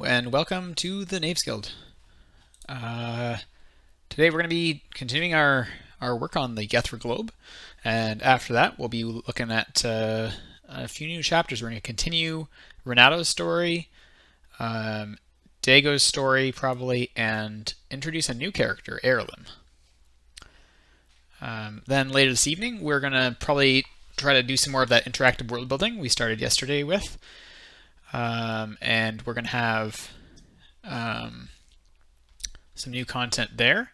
and welcome to the Knaves Guild. Today we're going to be continuing our work on the Gethra Globe, and after that we'll be looking at a few new chapters. We're going to continue Renato's story, Dago's story probably, and introduce a new character, Erlin. Then later this evening we're going to probably try to do some more of that interactive world building we started yesterday with. And we're going to have some new content there.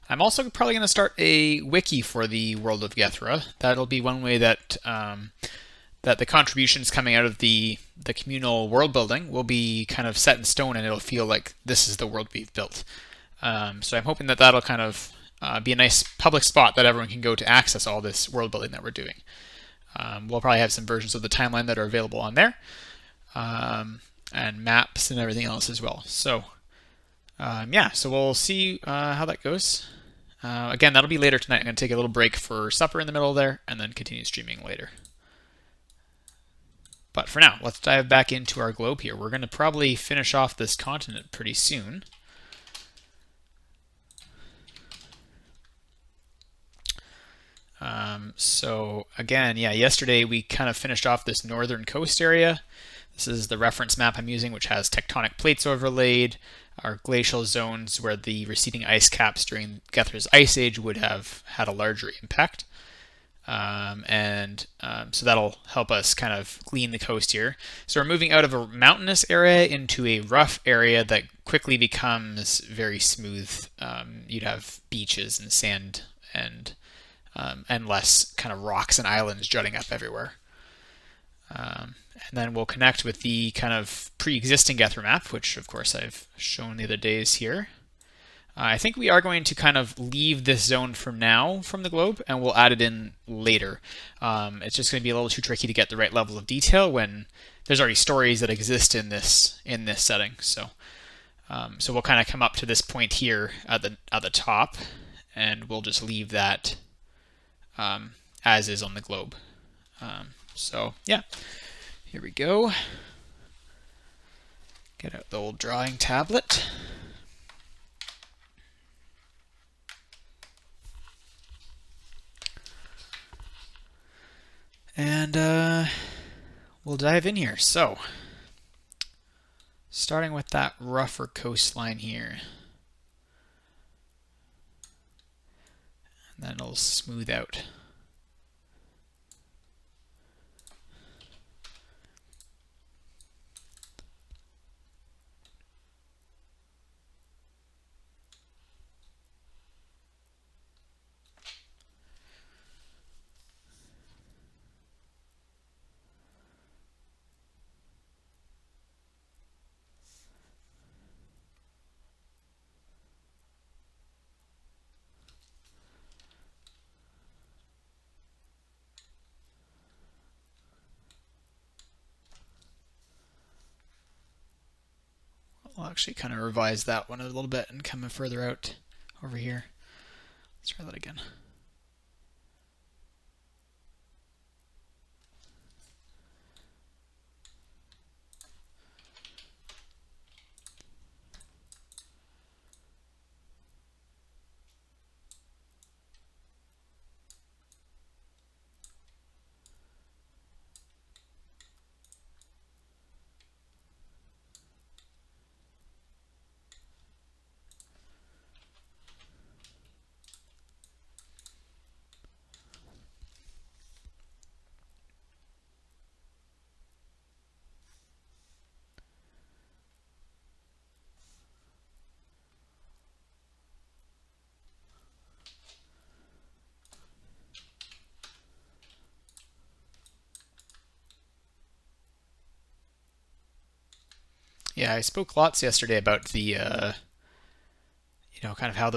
I'm also probably going to start a wiki for the world of Gethra. That'll be one way that that the contributions coming out of the communal world building will be kind of set in stone, and it'll feel like this is the world we've built. So I'm hoping that that'll kind of be a nice public spot that everyone can go to access all this world building that we're doing. We'll probably have some versions of the timeline that are available on there. And maps and everything else as well. So yeah, so we'll see how that goes. Again, that'll be later tonight. I'm going to take a little break for supper in the middle there and then continue streaming later. But for now, let's dive back into our globe here. We're going to probably finish off this continent pretty soon. So again, yeah, yesterday we kind of finished off this northern coast area. This is the reference map I'm using, which has tectonic plates overlaid, our glacial zones where the receding ice caps during Gethra's ice age would have had a larger impact. So that'll help us kind of glean the coast here. So we're moving out of a mountainous area into a rough area that quickly becomes very smooth. You'd have beaches and sand and less kind of rocks and islands jutting up everywhere. And then we'll connect with the kind of pre-existing Gethra map, which of course I've shown the other days here. I think we are going to kind of leave this zone from now from the globe, and we'll add it in later. It's just going to be a little too tricky to get the right level of detail when there's already stories that exist in this setting. So we'll kind of come up to this point here at the top, and we'll just leave that as is on the globe. So yeah. Here we go. Get out the old drawing tablet. And we'll dive in here. So, starting with that rougher coastline here. And then it'll smooth out. I'll actually kind of revise that one a little bit and come further out over here. Let's try that again. Yeah, I spoke lots yesterday about the kind of how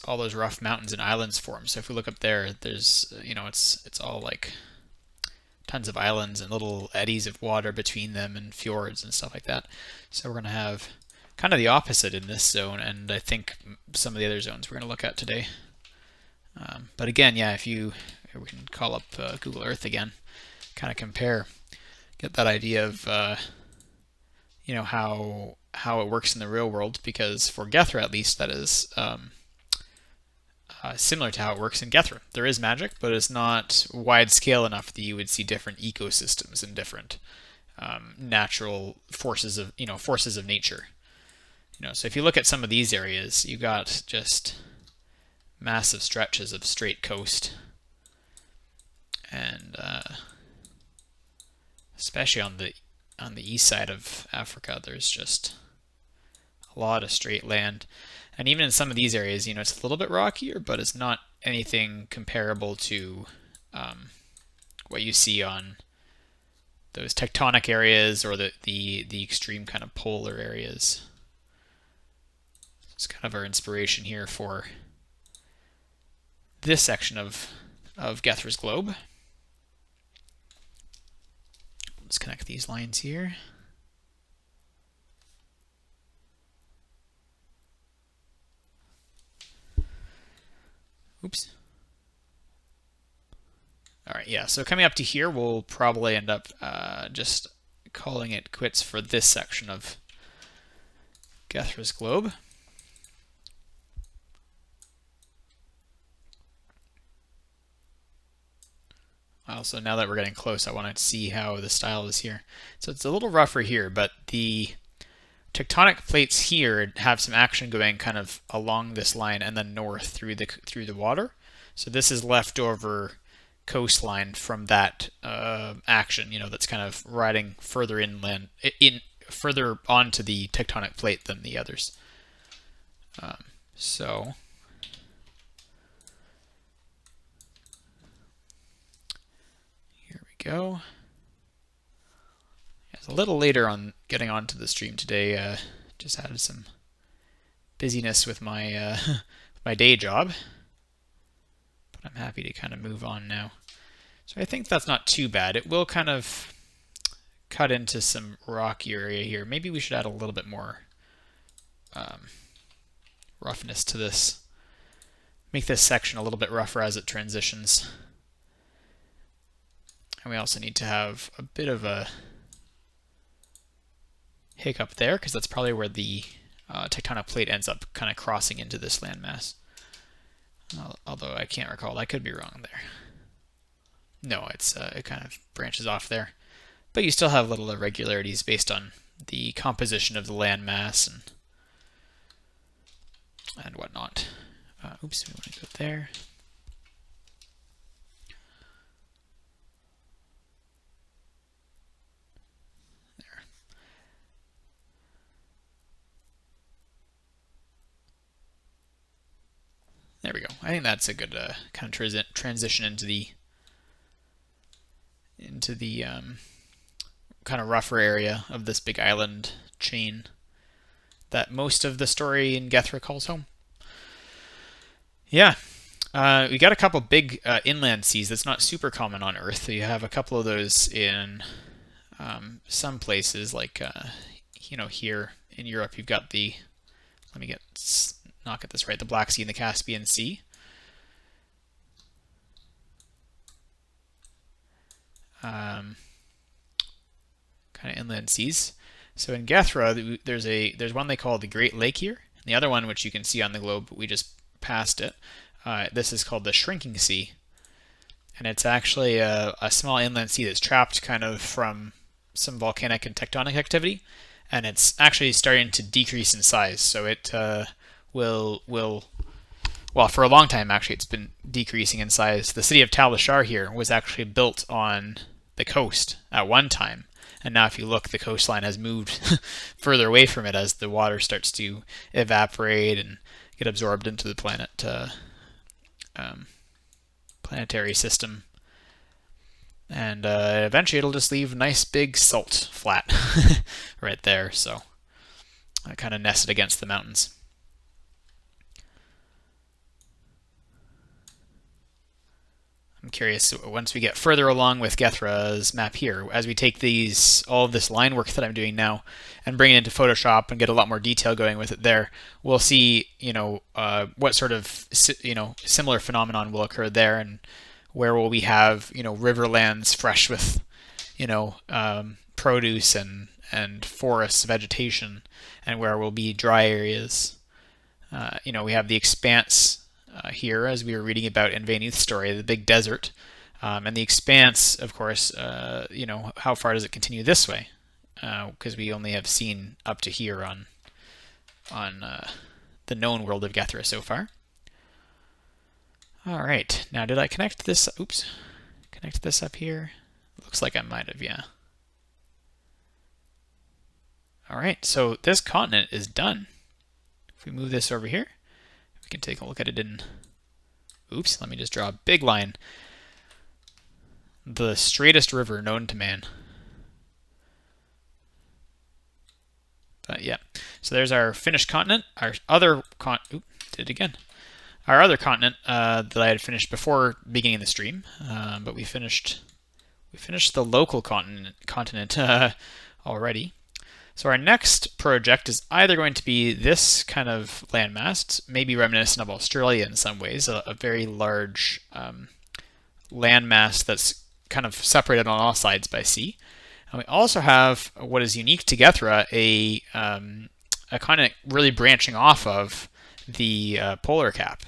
all those rough mountains and islands form. So if we look up there, there's it's all like tons of islands and little eddies of water between them and fjords and stuff like that. So we're going to have kind of the opposite in this zone, and I think some of the other zones we're going to look at today. But again, yeah, we can call up Google Earth again, kind of compare, get that idea of how how it works in the real world, because for Gethra at least, that is similar to how it works in Gethra. There is magic, but it's not wide scale enough that you would see different ecosystems and different natural forces of forces of nature. So if you look at some of these areas, you got just massive stretches of straight coast, and especially on the east side of Africa, there's just a lot of straight land. And even in some of these areas, it's a little bit rockier, but it's not anything comparable to what you see on those tectonic areas or the extreme kind of polar areas. It's kind of our inspiration here for this section of Gethra's globe. Let's connect these lines here. Oops. All right, yeah, so coming up to here, we'll probably end up just calling it quits for this section of Gethra's globe. Also, now that we're getting close, I want to see how the style is here. So it's a little rougher here, but the tectonic plates here have some action going kind of along this line and then north through the water. So this is leftover coastline from that action, that's kind of riding further inland, further onto the tectonic plate than the others. So here we go. It's a little later on getting onto the stream today. Just had some busyness with my my day job. I'm happy to kind of move on now. So I think that's not too bad. It will kind of cut into some rocky area here. Maybe we should add a little bit more roughness to this. Make this section a little bit rougher as it transitions. And we also need to have a bit of a hiccup there, because that's probably where the tectonic plate ends up kind of crossing into this landmass. Although I can't recall, I could be wrong there. No, it kind of branches off there, but you still have little irregularities based on the composition of the landmass and whatnot. Oops, we want to go there. There we go. I think that's a good kind of transition into the kind of rougher area of this big island chain that most of the story in Gethra calls home. Yeah, we got a couple big inland seas that's not super common on Earth. You have a couple of those in some places, like here in Europe. You've got the not get this right, the Black Sea and the Caspian Sea. Kind of inland seas. So in Gethra, there's one they call the Great Lake here, and the other one, which you can see on the globe, we just passed it. This is called the Shrinking Sea, and it's actually a small inland sea that's trapped kind of from some volcanic and tectonic activity, and it's actually starting to decrease in size. So it will well, for a long time actually it's been decreasing in size. The city of Talishar here was actually built on the coast at one time, and now if you look, the coastline has moved further away from it as the water starts to evaporate and get absorbed into the planetary system, and eventually it'll just leave a nice big salt flat right there. So kind of nested against the mountains. I'm curious, once we get further along with Gethra's map here, as we take all of this line work that I'm doing now and bring it into Photoshop and get a lot more detail going with it there, we'll see, what sort of, similar phenomenon will occur there, and where will we have, riverlands fresh with, produce and and forests, vegetation, and where will be dry areas. We have the expanse here, as we were reading about in Veynuth's story, the big desert. And the expanse, of course, how far does it continue this way? Because we only have seen up to here on the known world of Gethra so far. All right, now did I connect this? Oops, connect this up here. Looks like I might have, yeah. All right, so this continent is done. If we move this over here, we can take a look at it in, oops, let me just draw a big line. The straightest river known to man. But yeah, so there's our finished continent. Our other did it again. Our other continent that I had finished before beginning the stream, but we finished the local continent already. So our next project is either going to be this kind of landmass, maybe reminiscent of Australia in some ways, a very large landmass that's kind of separated on all sides by sea. And we also have what is unique to Gethra, a continent really branching off of the polar cap.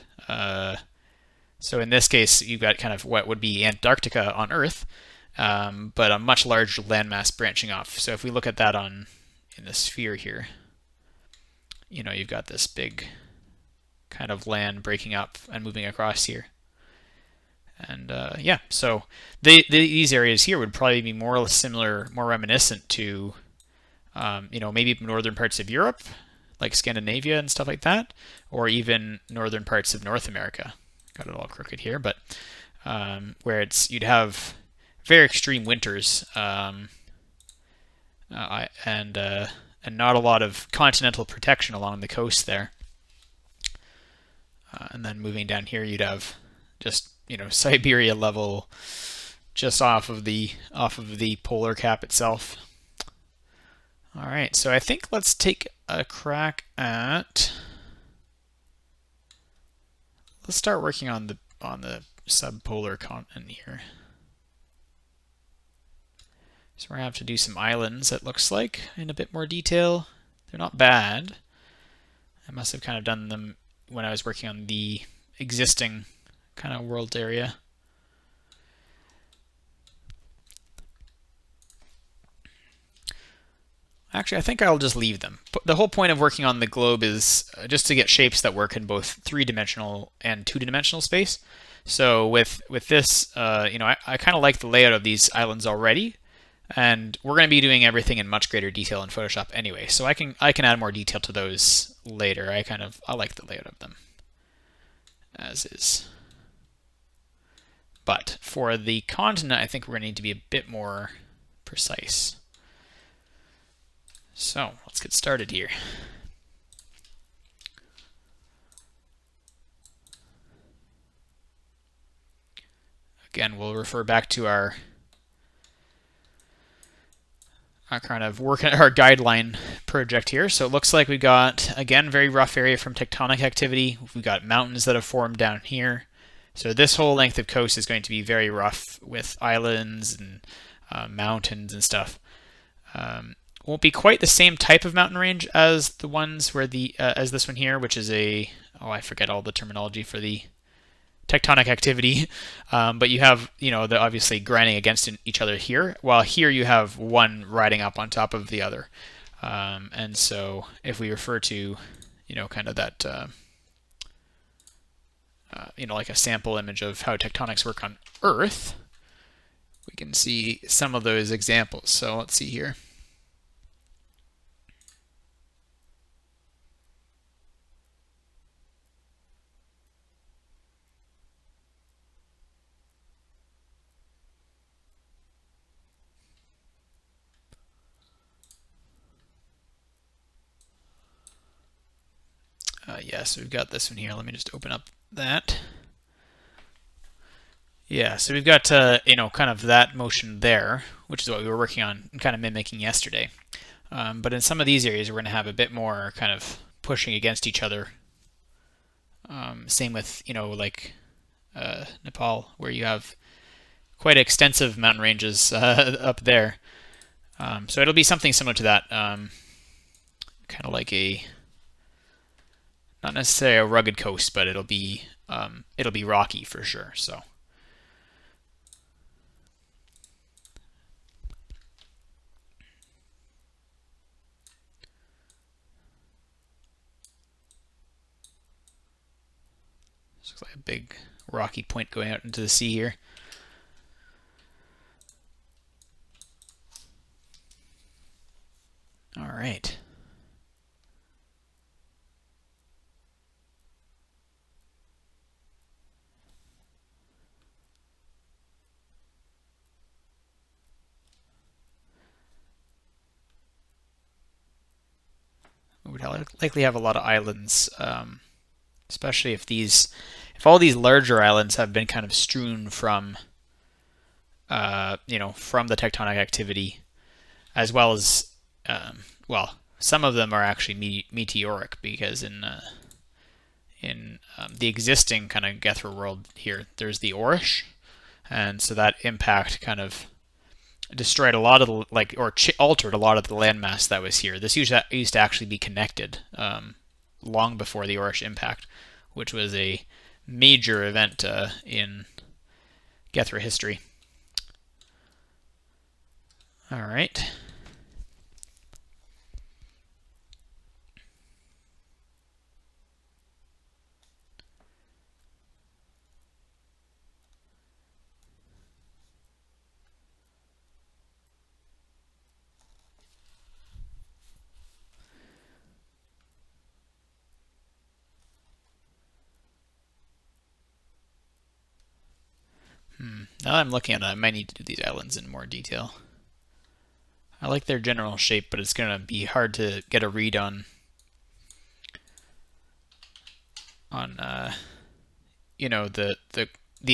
So in this case, you've got kind of what would be Antarctica on Earth, but a much larger landmass branching off. So if we look at that in the sphere here, you've got this big kind of land breaking up and moving across here. And yeah, so these areas here would probably be more similar, more reminiscent to, maybe northern parts of Europe, like Scandinavia and stuff like that, or even northern parts of North America. Got it all crooked here, but where you'd have very extreme winters and not a lot of continental protection along the coast there. And then moving down here, you'd have just Siberia level, just off of the polar cap itself. All right, so I think let's take a crack at. Let's start working on the subpolar continent here. So we're gonna have to do some islands. It looks like in a bit more detail. They're not bad. I must have kind of done them when I was working on the existing kind of world area. Actually, I think I'll just leave them. The whole point of working on the globe is just to get shapes that work in both 3-dimensional and 2-dimensional space. So with this, I kind of like the layout of these islands already, and we're going to be doing everything in much greater detail in Photoshop anyway. So I can add more detail to those later. I like the layout of them as is. But for the continent, I think we're going to need to be a bit more precise. So let's get started here. Again, we'll refer back to our kind of our guideline project here. So it looks like we've got, again, very rough area from tectonic activity. We've got mountains that have formed down here. So this whole length of coast is going to be very rough with islands and mountains and stuff. Won't be quite the same type of mountain range as the ones where as this one here, which is I forget all the terminology for the tectonic activity. But you have, the obviously grinding against each other here, while here you have one riding up on top of the other. And so if we refer to, kind of that, like a sample image of how tectonics work on Earth, we can see some of those examples. So let's see here. Yeah, so we've got this one here. Let me just open up that. Yeah, so we've got, kind of that motion there, which is what we were working on and kind of mimicking yesterday. But in some of these areas, we're going to have a bit more kind of pushing against each other. Same with, like Nepal, where you have quite extensive mountain ranges up there. So it'll be something similar to that, kind of like not necessarily a rugged coast, but it'll be rocky for sure. So this looks like a big rocky point going out into the sea here. All right. We would likely have a lot of islands, especially if all these larger islands have been kind of strewn from, from the tectonic activity, as well as, well, some of them are actually meteoric because in the existing kind of Gethra world here, there's the Orish, and so that impact kind of destroyed a lot of the altered a lot of the landmass that was here. This used to actually be connected long before the Orish impact, which was a major event in Gethra history. All right. Now that I'm looking at it, I might need to do these islands in more detail. I like their general shape, but it's going to be hard to get a read on the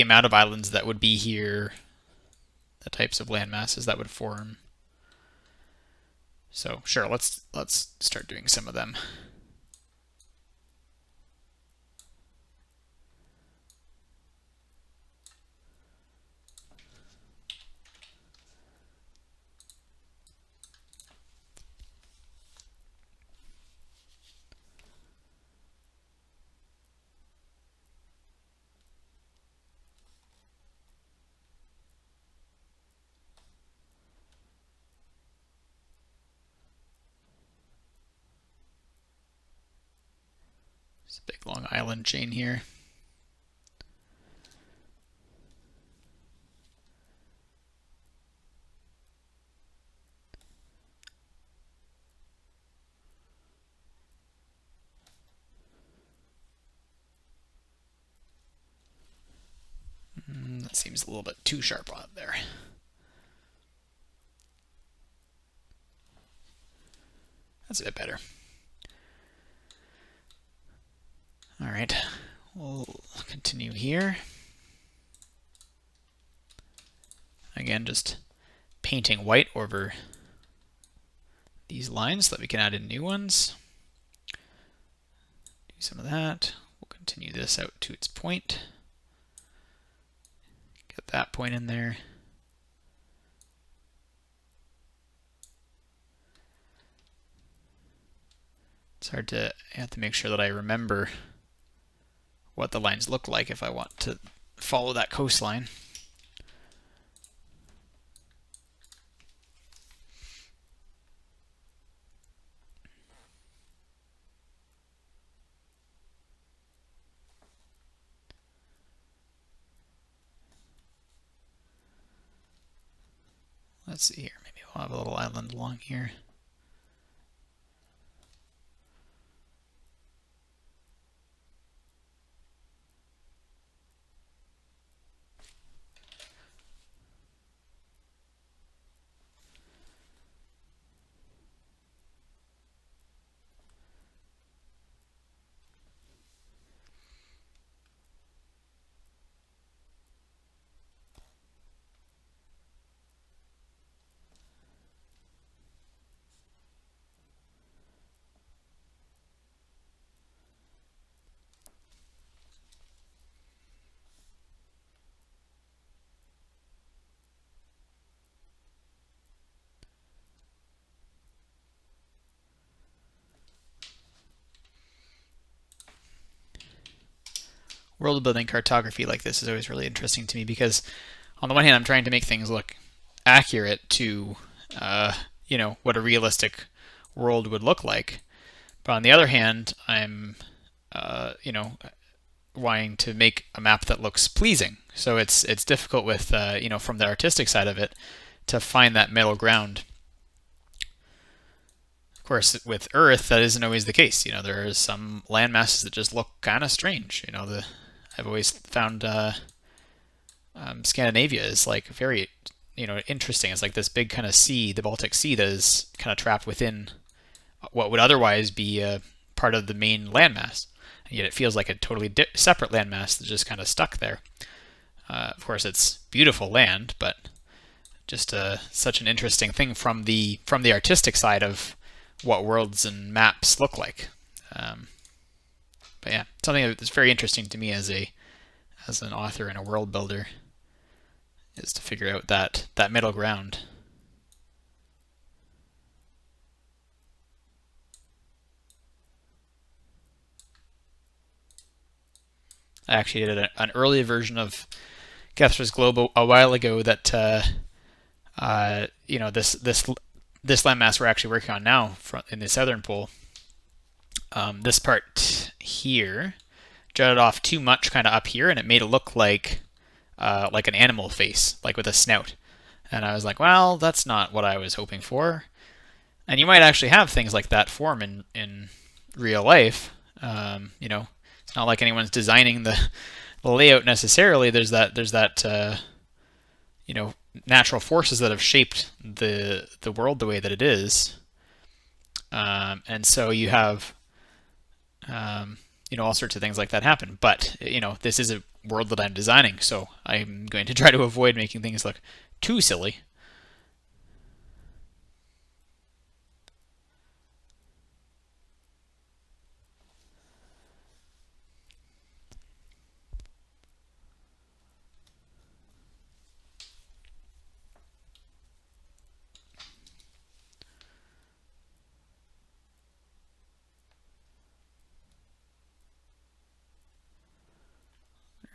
amount of islands that would be here, the types of land masses that would form. So sure, let's start doing some of them. It's a big long island chain here. That seems a little bit too sharp on it there. That's a bit better. All right, we'll continue here. Again, just painting white over these lines so that we can add in new ones. Do some of that. We'll continue this out to its point. Get that point in there. It's hard to, I have to make sure that I remember what the lines look like if I want to follow that coastline. Let's see here, maybe we'll have a little island along here. world building cartography like this is always really interesting to me because on the one hand, I'm trying to make things look accurate to, what a realistic world would look like. But on the other hand, I'm, wanting to make a map that looks pleasing. So it's difficult with, from the artistic side of it, to find that middle ground. Of course, with Earth, that isn't always the case. There are some land masses that just look kind of strange. I've always found Scandinavia is like very, interesting. It's like this big kind of sea, the Baltic Sea, that is kind of trapped within what would otherwise be a part of the main landmass. And yet it feels like a totally separate landmass that's just kind of stuck there. Of course, it's beautiful land, but just such an interesting thing from the artistic side of what worlds and maps look like. But yeah, something that's very interesting to me as an author and a world builder is to figure out that middle ground. I actually did an early version of Gethra's Globe a while ago that this landmass we're actually working on now in the southern pole. This part here jutted off too much kind of up here, and it made it look like an animal face, like with a snout. And I was like, well, that's not what I was hoping for. And you might actually have things like that form in real life. It's not like anyone's designing the layout necessarily. There's that natural forces that have shaped the world the way that it is. And so you have all sorts of things like that happen. But this is a world that I'm designing, so I'm going to try to avoid making things look too silly.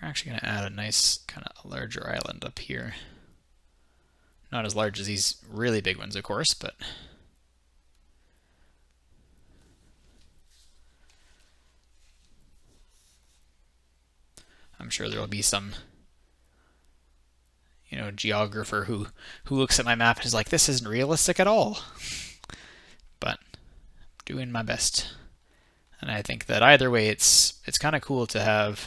We're actually going to add a nice kind of larger island up here. Not as large as these really big ones, of course, but I'm sure there will be some geographer who looks at my map and is like, this isn't realistic at all. But I'm doing my best. And I think that either way, it's kind of cool to have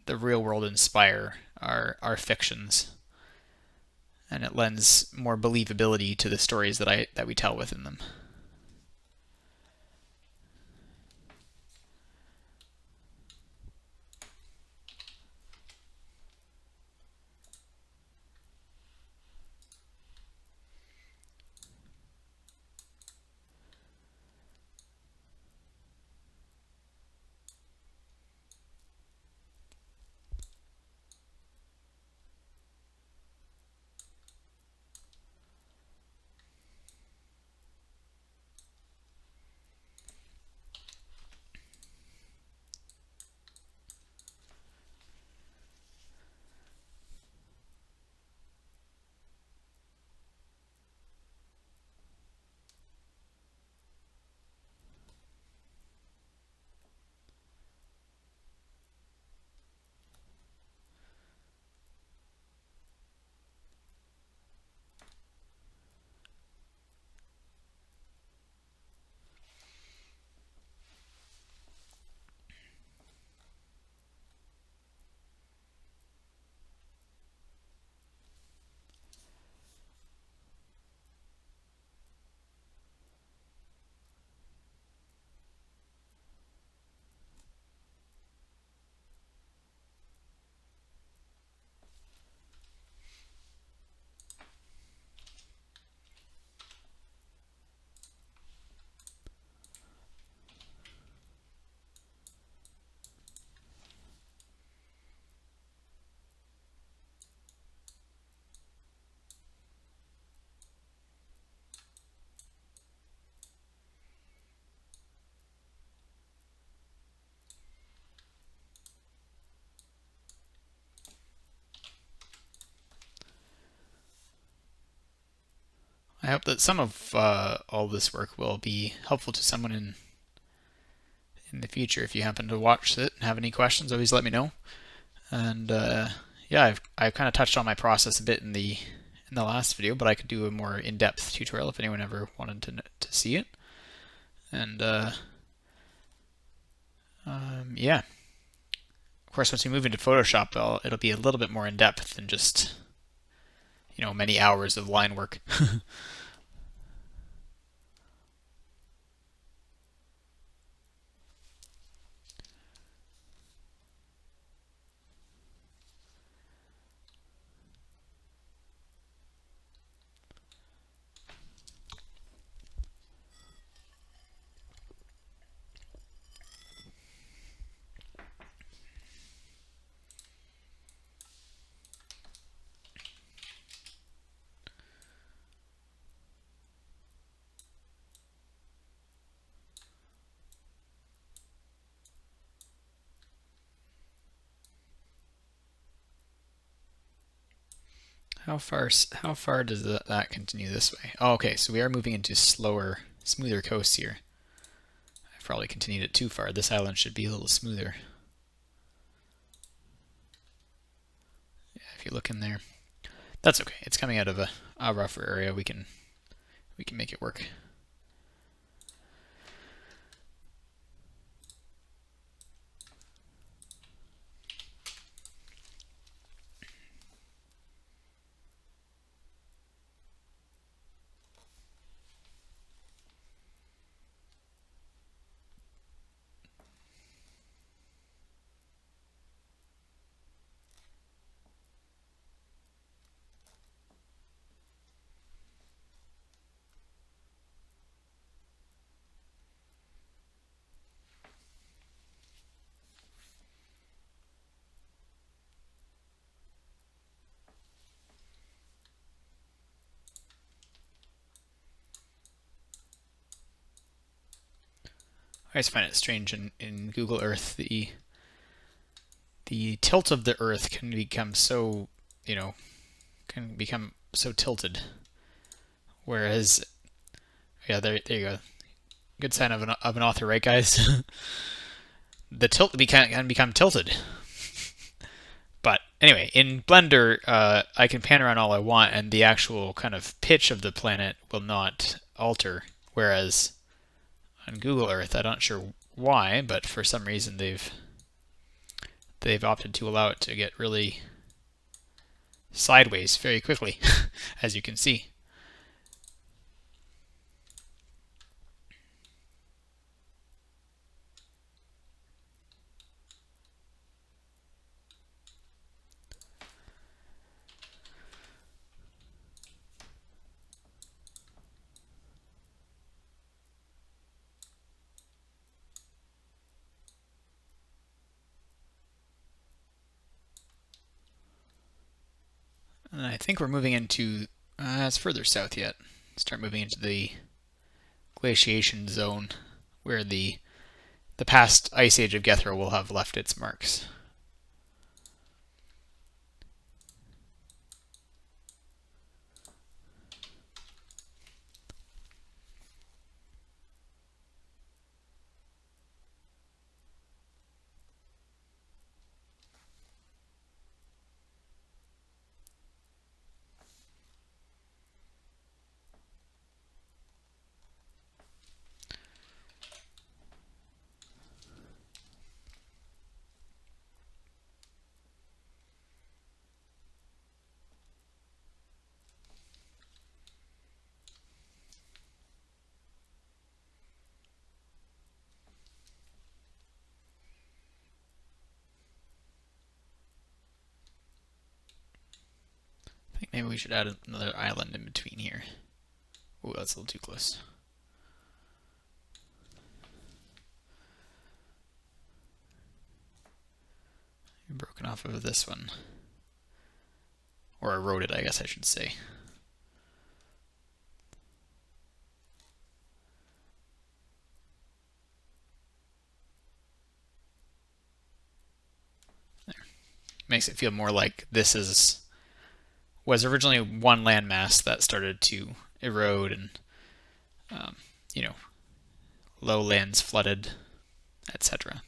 the real world inspire our fictions, and it lends more believability to the stories that we tell within them. I hope that some of all this work will be helpful to someone in the future. If you happen to watch it and have any questions, always let me know. And yeah, I've kind of touched on my process a bit in the last video, but I could do a more in-depth tutorial if anyone ever wanted to see it. And yeah, of course, once we move into Photoshop, it'll be a little bit more in-depth than just many hours of line work. How far does that continue this way? Oh, okay, so we are moving into slower, smoother coasts here. I've probably continued it too far. This island should be a little smoother. Yeah, if you look in there, that's okay. It's coming out of a rougher area. We can make it work. I just find it strange in Google Earth the tilt of the Earth can become so tilted, whereas yeah, there you go. Good sign of an author, right, guys? The tilt can become tilted. But anyway, in Blender, I can pan around all I want, and the actual kind of pitch of the planet will not alter. Whereas on Google Earth, I'm not sure why, but for some reason they've opted to allow it to get really sideways very quickly, as you can see. And I think we're moving into, it's further south yet. Start moving into the glaciation zone where the past ice age of Gethra will have left its marks. I think maybe we should add another island in between here. Oh, that's a little too close. Broken off of this one. Or eroded, I guess I should say. There. Makes it feel more like this was originally one landmass that started to erode and you know, lowlands flooded, etc.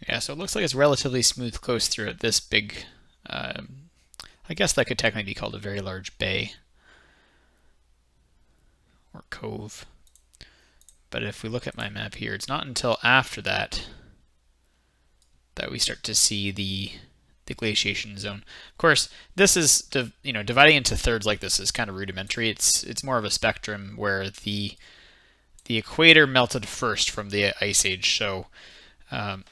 Yeah, so it looks like it's relatively smooth coast through it. This big, I guess that could technically be called a very large bay or cove. But if we look at my map here, it's not until after that that we start to see the glaciation zone. Of course, this is dividing into thirds like this is kind of rudimentary. It's more of a spectrum where the equator melted first from the ice age, so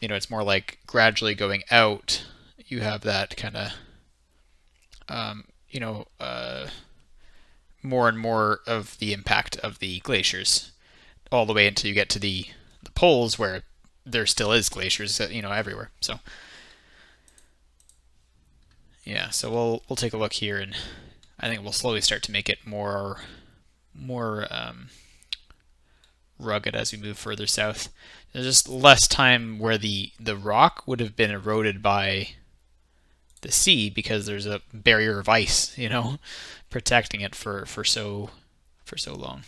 it's more like gradually going out. You have that kind of more and more of the impact of the glaciers, all the way until you get to the poles where there still is glaciers, everywhere. So yeah, so we'll take a look here, and I think we'll slowly start to make it more rugged as we move further south. There's just less time where the rock would have been eroded by the sea because there's a barrier of ice, protecting it for so long.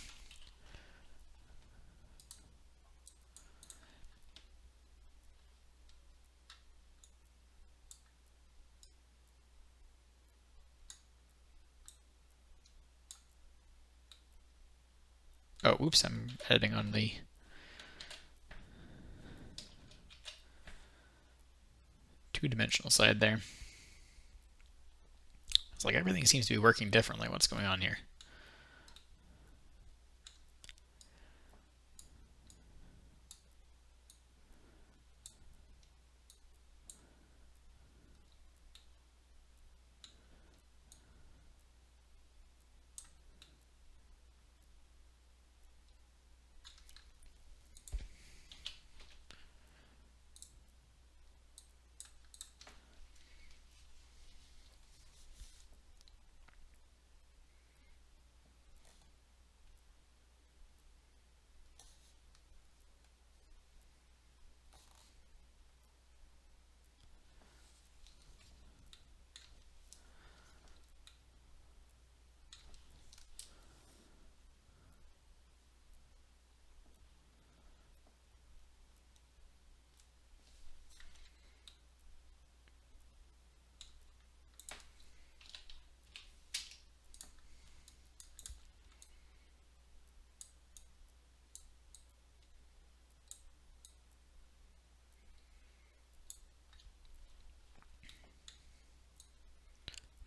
Oh, oops, I'm editing on the two-dimensional side there. It's like everything seems to be working differently. What's going on here?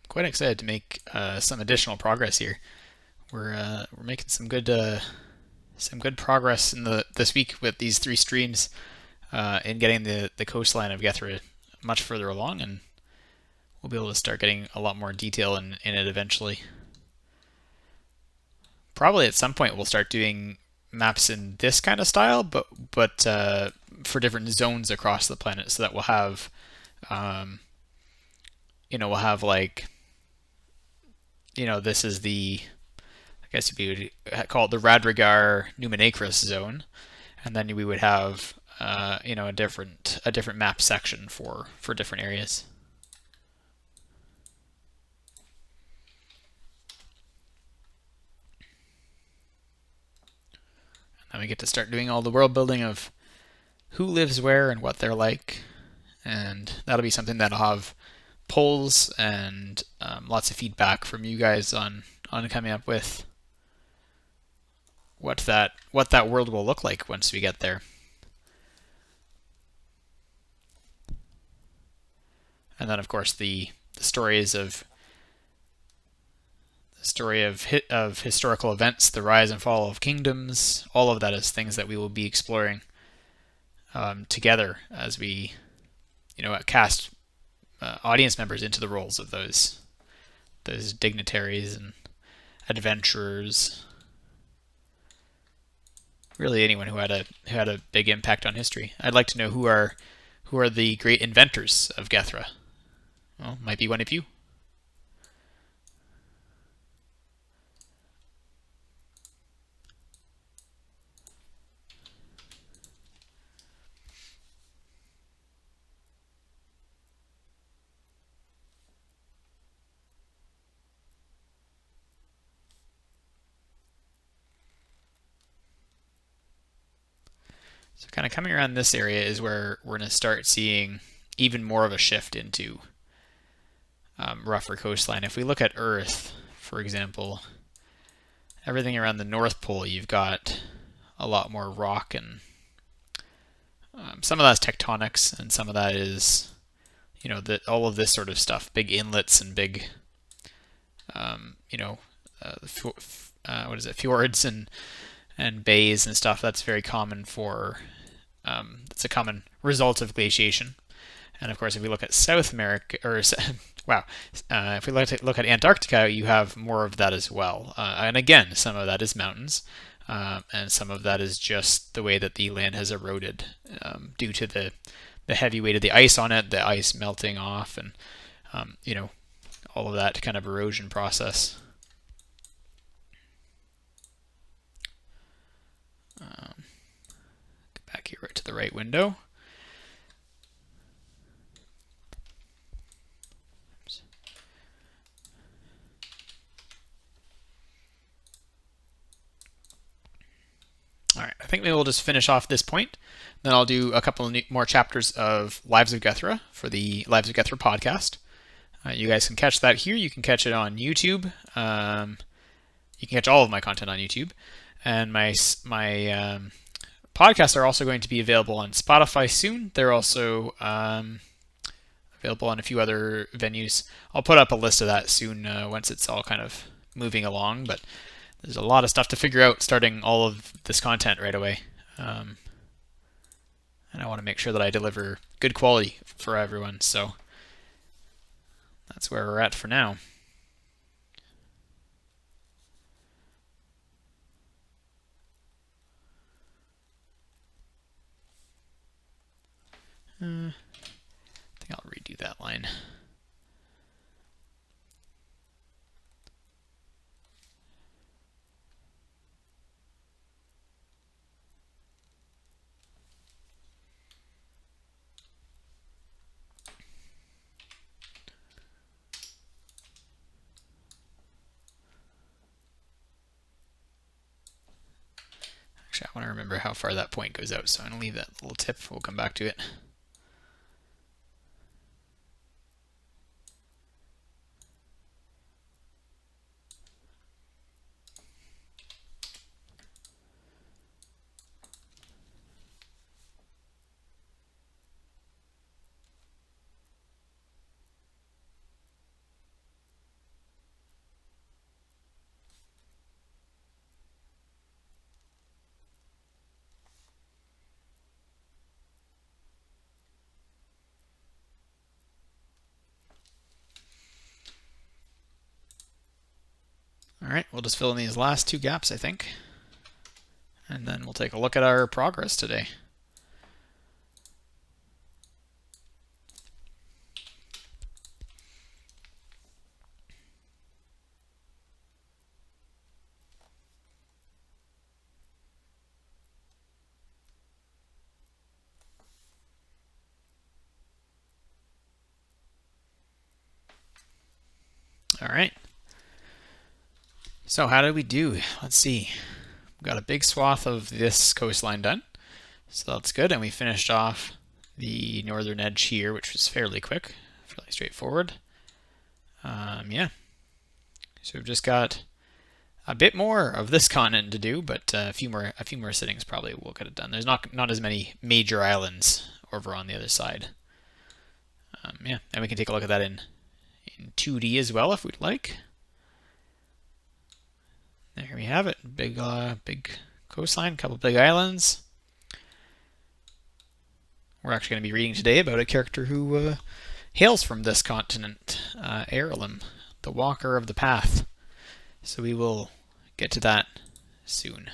Quite excited to make some additional progress here. We're making some good progress in this week with these three streams in getting the coastline of Gethra much further along, and we'll be able to start getting a lot more detail in it eventually. Probably at some point we'll start doing maps in this kind of style, but for different zones across the planet, so that we'll have like this is I guess you would call it the Radrigar Numenacris zone, and then we would have a different map section for different areas. And we get to start doing all the world building of who lives where and what they're like, and that'll be something that'll have polls and lots of feedback from you guys on on coming up with what that world will look like once we get there. And then, of course, the stories of of historical events, the rise and fall of kingdoms, all of that is things that we will be exploring together as we, cast audience members into the roles of those dignitaries and adventurers. Really, anyone who had a big impact on history. I'd like to know who are the great inventors of Gethra. Well, might be one of you. So kind of coming around this area is where we're going to start seeing even more of a shift into rougher coastline. If we look at Earth, for example, everything around the North Pole, you've got a lot more rock, and some of that's tectonics, and some of that is, all of this sort of stuff, big inlets and big, what is it, fjords and bays and stuff. That's very common for, it's a common result of glaciation. And of course, if we look at South America, or wow, if we look at Antarctica, you have more of that as well. And again, some of that is mountains, and some of that is just the way that the land has eroded due to the heavy weight of the ice on it, the ice melting off, and all of that kind of erosion process. Get back here right to the right window. All right, I think maybe we'll just finish off this point. Then I'll do a couple more chapters of Lives of Gethra for the Lives of Gethra podcast. You guys can catch that here. You can catch it on YouTube. You can catch all of my content on YouTube. And my podcasts are also going to be available on Spotify soon. They're also available on a few other venues. I'll put up a list of that soon once it's all kind of moving along. But there's a lot of stuff to figure out starting all of this content right away. And I want to make sure that I deliver good quality for everyone. So that's where we're at for now. I think I'll redo that line. Actually, I want to remember how far that point goes out, so I'm going to leave that little tip. We'll come back to it. All right, we'll just fill in these last two gaps, I think. And then we'll take a look at our progress today. All right. So how did we do? Let's see. We've got a big swath of this coastline done. So that's good. And we finished off the northern edge here, which was fairly quick, fairly straightforward. Yeah. So we've just got a bit more of this continent to do, but a few more sittings probably will get it done. There's not as many major islands over on the other side. Yeah, and we can take a look at that in 2D as well if we'd like. There we have it. Big coastline, couple big islands. We're actually going to be reading today about a character who hails from this continent, Airlim, the Walker of the Path. So we will get to that soon.